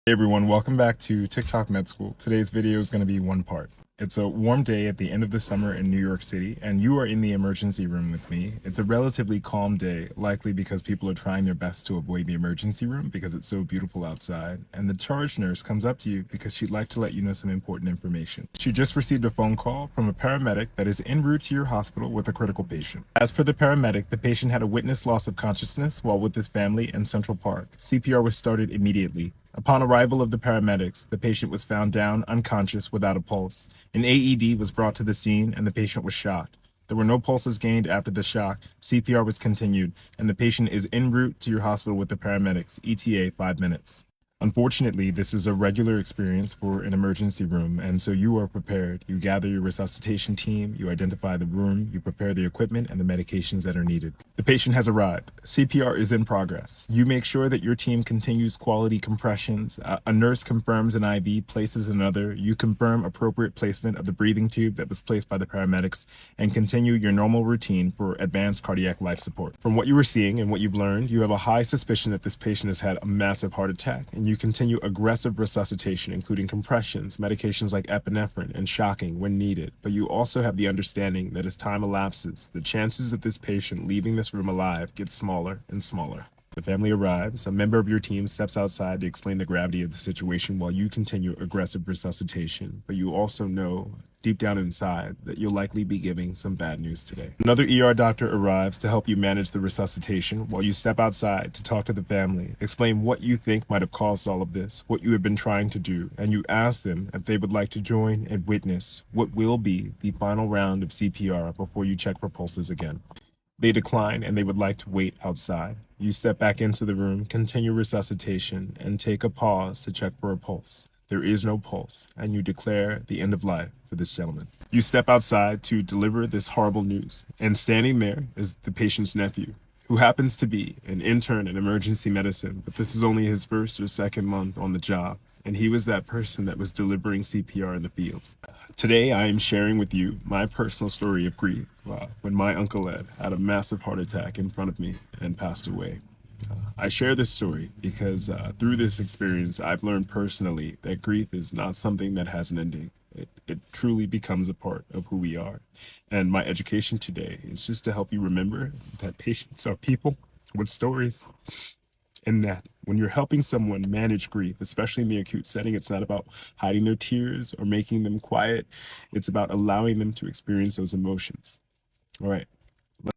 Hey everyone, welcome back to TikTok Med School. Today's video is going to be one part. It's a warm day at the end of the summer in New York City, and you are in the emergency room with me. It's a relatively calm day, likely because people are trying their best to avoid the emergency room because it's so beautiful outside. And the charge nurse comes up to you because she'd like to let you know some important information. She just received a phone call from a paramedic that is en route to your hospital with a critical patient. As per the paramedic, the patient had a witness loss of consciousness while with his family in Central Park. CPR was started immediately. Upon arrival of the paramedics, the patient was found down, unconscious, without a pulse. An AED was brought to the scene and the patient was shocked. There were no pulses gained after the shock. CPR was continued, and the patient is en route to your hospital with the paramedics. ETA 5 minutes. Unfortunately, this is a regular experience for an emergency room, and so you are prepared. You gather your resuscitation team, you identify the room, you prepare the equipment and the medications that are needed. The patient has arrived. CPR is in progress. You make sure that your team continues quality compressions. A nurse confirms an IV, places another. You confirm appropriate placement of the breathing tube that was placed by the paramedics, and continue your normal routine for advanced cardiac life support. From what you were seeing and what you've learned, you have a high suspicion that this patient has had a massive heart attack, and you continue aggressive resuscitation, including compressions, medications like epinephrine, and shocking when needed. But you also have the understanding that as time elapses, the chances of this patient leaving this room alive get smaller and smaller. The family arrives. A member of your team steps outside to explain the gravity of the situation while you continue aggressive resuscitation. But you also know deep down inside that you'll likely be giving some bad news today. Another ER doctor arrives to help you manage the resuscitation while you step outside to talk to the family, explain what you think might have caused all of this, what you have been trying to do, and you ask them if they would like to join and witness what will be the final round of CPR before you check for pulses again. They decline and they would like to wait outside. You step back into the room, continue resuscitation, and take a pause to check for a pulse. There is no pulse, and you declare the end of life for this gentleman. You step outside to deliver this horrible news, and standing there is the patient's nephew, who happens to be an intern in emergency medicine, but this is only his first or second month on the job, and he was that person that was delivering CPR in the field. Today, I am sharing with you my personal story of grief when my Uncle Ed had a massive heart attack in front of me and passed away. I share this story because through this experience, I've learned personally that grief is not something that has an ending. It truly becomes a part of who we are. And my education today is just to help you remember that patients are people with stories, and that when you're helping someone manage grief, especially in the acute setting, it's not about hiding their tears or making them quiet. It's about allowing them to experience those emotions. All right.